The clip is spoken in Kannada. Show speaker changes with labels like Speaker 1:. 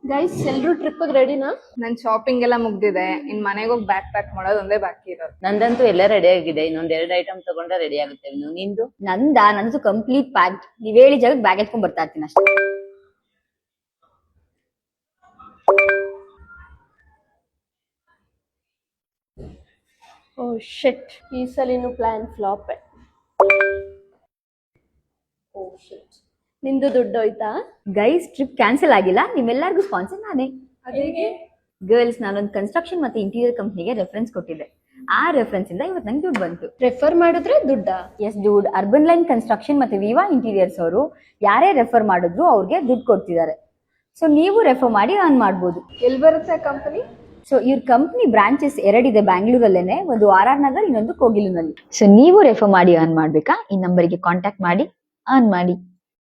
Speaker 1: ಗೈಸ್ ಎಲ್ರು ಟ್ರಿಪ್ ರೆಡಿನಾ?
Speaker 2: ನನ್ ಶಾಪಿಂಗ್ ಎಲ್ಲ ಮುಗ್ದಿದೆ. ಇನ್ ಮನೆಗೆ ಹೋಗಿ ಬ್ಯಾಗ್ ಪ್ಯಾಕ್ ಮಾಡೋದು ಒಂದೇ ಬಾಕಿ ಇರೋದು.
Speaker 3: ನಂದಂತೂ ಎಲ್ಲ ರೆಡಿ ಆಗಿದೆ. ಇನ್ನೊಂದ್ 2 ಐಟಮ್ ತಗೊಂಡ್ರೆ ರೆಡಿ ಆಗುತ್ತೆ. ನಿಂದು?
Speaker 4: ನಂದು ಕಂಪ್ಲೀಟ್ ಪ್ಯಾಕ್ಡ್. ನೀವ್ ಹೇಳಿ ಜಾಗಕ್ಕೆ ಬ್ಯಾಗ್ ಎತ್ಕೊಂಡ್ ಬರ್ತಾ ಇರ್ತೀನಿ ಅಷ್ಟೇ.
Speaker 1: ಓ ಶಿಟ್, ಈ ಸಲಿನೂ ಪ್ಲಾನ್ ಫ್ಲಾಪ್. ಓ ಶಿಟ್, ನಿಂದು ದುಡ್ಡು ಹೋಯ್ತಾ?
Speaker 4: ಗೈಸ್ ಟ್ರಿಪ್ ಕ್ಯಾನ್ಸಲ್ ಆಗಿಲ್ಲ, ನಿಮ್ಮೆಲ್ಲರಿಗೂ ಸ್ಪಾನ್ಸರ್ ನಾನೇ.
Speaker 1: ಅದೇಗೆ?
Speaker 4: ಗರ್ಲ್ಸ್, ನಾನೊಂದು ಕನ್ಸ್ಟ್ರಕ್ಷನ್ ಮತ್ತೆ ಇಂಟೀರಿಯರ್ ಕಂಪ್ನಿಗೆ ರೆಫರೆನ್ಸ್ ಕೊಟ್ಟಿದ್ದೆ. ಆ ರೆಫರೆನ್ಸ್ ಇಂದ ಇವತ್ತು ನಂಗೆ ದುಡ್ಡು ಬಂತು.
Speaker 1: ರೆಫರ್ ಮಾಡಿದ್ರೆ ದುಡ್ಡಾ?
Speaker 4: ಎಸ್ ದುಡ್ಡು. ಅರ್ಬನ್ ಲೈನ್ ಕನ್ಸ್ಟ್ರಕ್ಷನ್ ಮತ್ತೆ ವಿವಾ ಇಂಟೀರಿಯರ್ಸ್ ಅವರು ಯಾರೇ ರೆಫರ್ ಮಾಡಿದ್ರು ಅವ್ರಿಗೆ ದುಡ್ಡು ಕೊಡ್ತಿದ್ದಾರೆ. ಸೊ ನೀವು ರೆಫರ್ ಮಾಡಿ ಅರ್ನ್ ಮಾಡ್ಬೋದು.
Speaker 2: ಎಲ್ಲಿ ಬರುತ್ತೆ ಕಂಪನಿ?
Speaker 4: ಸೊ ಇವ್ರ ಕಂಪ್ನಿ ಬ್ರಾಂಚಸ್ 2 ಇದೆ ಬ್ಯಾಂಗ್ಳೂರಲ್ಲೇನೆ, ಒಂದು RR ನಗರ್, ಇನ್ನೊಂದು ಕೋಗಿಲುನಲ್ಲಿ. ಸೊ ನೀವು ರೆಫರ್ ಮಾಡಿ ಅರ್ನ್ ಮಾಡ್ಬೇಕಾ? ಈ ನಂಬರಿಗೆ ಕಾಂಟ್ಯಾಕ್ಟ್ ಮಾಡಿ ಅರ್ನ್ ಮಾಡಿ.